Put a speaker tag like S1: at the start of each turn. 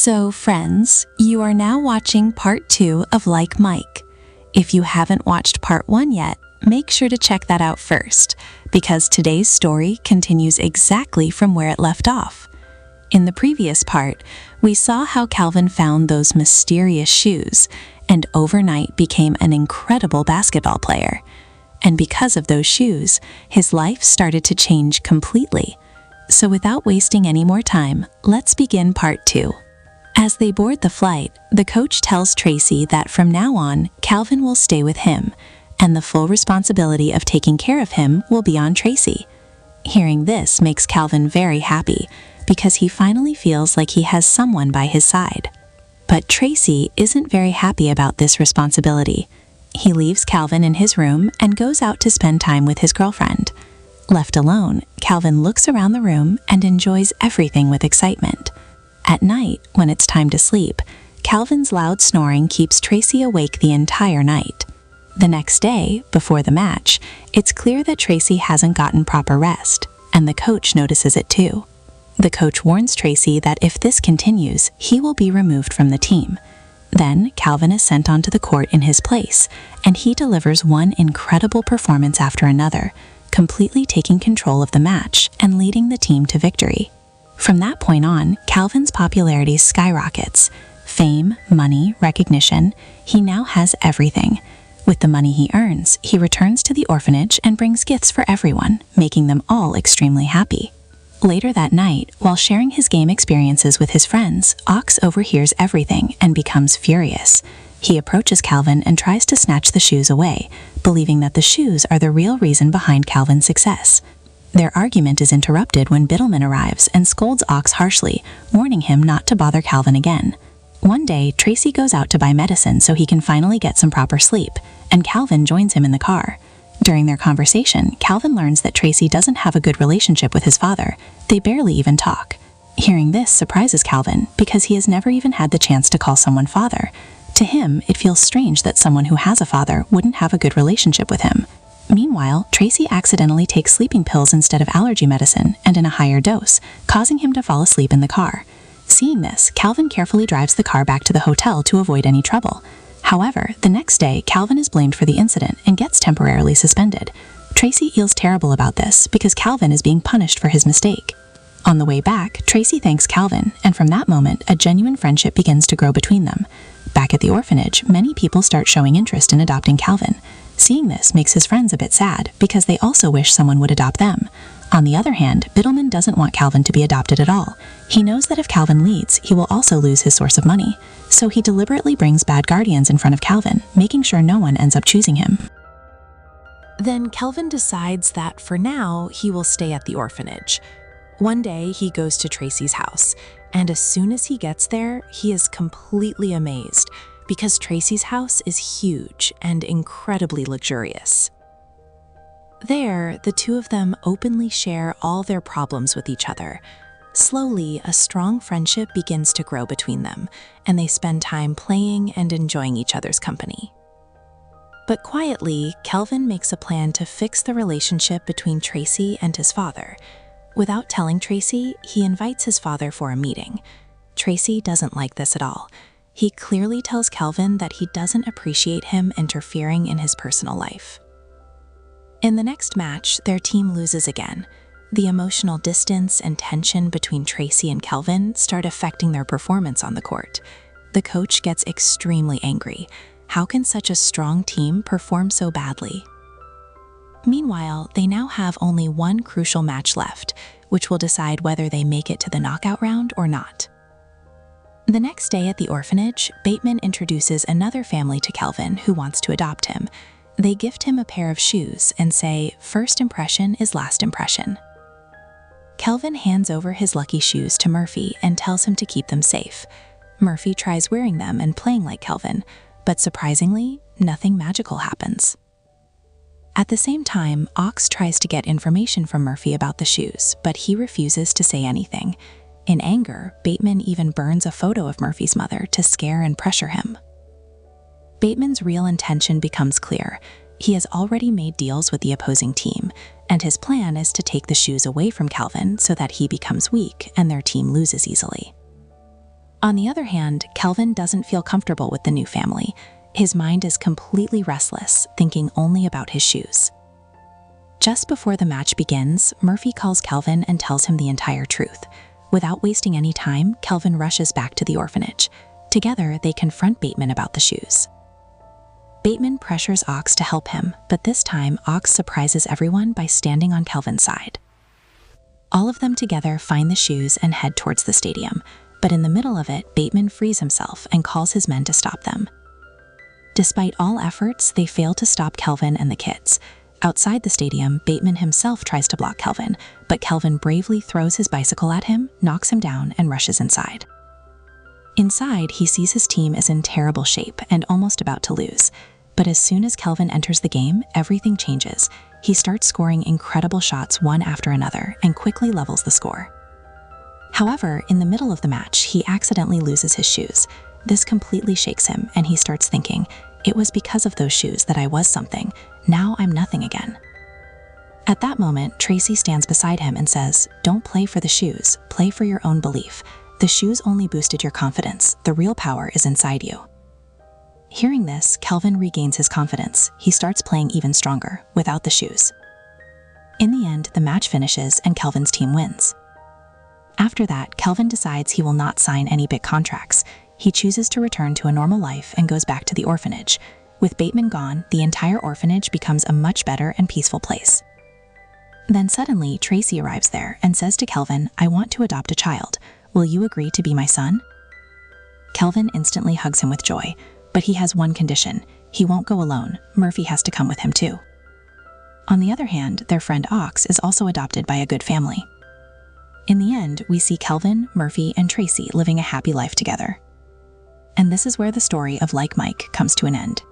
S1: So friends, you are now watching part 2 of Like Mike. If you haven't watched part 1 yet, make sure to check that out first, because today's story continues exactly from where it left off. In the previous part, we saw how Calvin found those mysterious shoes and overnight became an incredible basketball player. And because of those shoes, his life started to change completely. So without wasting any more time, let's begin part 2. As they board the flight, the coach tells Tracy that from now on, Calvin will stay with him, and the full responsibility of taking care of him will be on Tracy. Hearing this makes Calvin very happy, because he finally feels like he has someone by his side. But Tracy isn't very happy about this responsibility. He leaves Calvin in his room and goes out to spend time with his girlfriend. Left alone, Calvin looks around the room and enjoys everything with excitement. At night, when it's time to sleep, Calvin's loud snoring keeps Tracy awake the entire night. The next day, before the match, it's clear that Tracy hasn't gotten proper rest, and the coach notices it too. The coach warns Tracy that if this continues, he will be removed from the team. Then, Calvin is sent onto the court in his place, and he delivers one incredible performance after another, completely taking control of the match and leading the team to victory. From that point on, Calvin's popularity skyrockets. Fame, money, recognition, he now has everything. With the money he earns, he returns to the orphanage and brings gifts for everyone, making them all extremely happy. Later that night, while sharing his game experiences with his friends, Ox overhears everything and becomes furious. He approaches Calvin and tries to snatch the shoes away, believing that the shoes are the real reason behind Calvin's success. Their argument is interrupted when Biddleman arrives and scolds Ox harshly, warning him not to bother Calvin again. One day, Tracy goes out to buy medicine so he can finally get some proper sleep, and Calvin joins him in the car. During their conversation, Calvin learns that Tracy doesn't have a good relationship with his father. They barely even talk. Hearing this surprises Calvin because he has never even had the chance to call someone father. To him, it feels strange that someone who has a father wouldn't have a good relationship with him. Meanwhile, Tracy accidentally takes sleeping pills instead of allergy medicine and in a higher dose, causing him to fall asleep in the car. Seeing this, Calvin carefully drives the car back to the hotel to avoid any trouble. However, the next day, Calvin is blamed for the incident and gets temporarily suspended. Tracy feels terrible about this because Calvin is being punished for his mistake. On the way back, Tracy thanks Calvin, and from that moment, a genuine friendship begins to grow between them. Back at the orphanage, many people start showing interest in adopting Calvin. Seeing this makes his friends a bit sad because they also wish someone would adopt them. On the other hand, Biddleman doesn't want Calvin to be adopted at all. He knows that if Calvin leads, he will also lose his source of money. So he deliberately brings bad guardians in front of Calvin, making sure no one ends up choosing him.
S2: Then Calvin decides that for now, he will stay at the orphanage. One day, he goes to Tracy's house, and as soon as he gets there, he is completely amazed because Tracy's house is huge and incredibly luxurious. There, the two of them openly share all their problems with each other. Slowly, a strong friendship begins to grow between them, and they spend time playing and enjoying each other's company. But quietly, Calvin makes a plan to fix the relationship between Tracy and his father. Without telling Tracy, he invites his father for a meeting. Tracy doesn't like this at all. He clearly tells Calvin that he doesn't appreciate him interfering in his personal life. In the next match, their team loses again. The emotional distance and tension between Tracy and Calvin start affecting their performance on the court. The coach gets extremely angry. How can such a strong team perform so badly? Meanwhile, they now have only one crucial match left, which will decide whether they make it to the knockout round or not. The next day at the orphanage, Bateman introduces another family to Calvin who wants to adopt him. They gift him a pair of shoes and say, "First impression is last impression." Calvin hands over his lucky shoes to Murphy and tells him to keep them safe. Murphy tries wearing them and playing like Calvin, but surprisingly, nothing magical happens. At the same time, Ox tries to get information from Murphy about the shoes, but he refuses to say anything. In anger, Bateman even burns a photo of Murphy's mother to scare and pressure him. Bateman's real intention becomes clear. He has already made deals with the opposing team, and his plan is to take the shoes away from Calvin so that he becomes weak and their team loses easily. On the other hand, Kelvin doesn't feel comfortable with the new family. His mind is completely restless, thinking only about his shoes. Just before the match begins, Murphy calls Kelvin and tells him the entire truth. Without wasting any time, Kelvin rushes back to the orphanage. Together, they confront Bateman about the shoes. Bateman pressures Ox to help him, but this time Ox surprises everyone by standing on Kelvin's side. All of them together find the shoes and head towards the stadium, but in the middle of it, Bateman frees himself and calls his men to stop them. Despite all efforts, they fail to stop Kelvin and the kids. Outside the stadium, Bateman himself tries to block Kelvin, but Kelvin bravely throws his bicycle at him, knocks him down, and rushes inside. Inside, he sees his team is in terrible shape and almost about to lose. But as soon as Kelvin enters the game, everything changes. He starts scoring incredible shots one after another and quickly levels the score. However, in the middle of the match, he accidentally loses his shoes. This completely shakes him, and he starts thinking, "It was because of those shoes that I was something. Now I'm nothing again." At that moment, Tracy stands beside him and says, "Don't play for the shoes, play for your own belief. The shoes only boosted your confidence. The real power is inside you." Hearing this, Kelvin regains his confidence. He starts playing even stronger, without the shoes. In the end, the match finishes and Kelvin's team wins. After that, Kelvin decides he will not sign any big contracts. He chooses to return to a normal life and goes back to the orphanage. With Bateman gone, the entire orphanage becomes a much better and peaceful place. Then suddenly, Tracy arrives there and says to Kelvin, "I want to adopt a child. Will you agree to be my son?" Kelvin instantly hugs him with joy, but he has one condition. He won't go alone. Murphy has to come with him too. On the other hand, their friend Ox is also adopted by a good family. In the end, we see Kelvin, Murphy, and Tracy living a happy life together. And this is where the story of Like Mike comes to an end.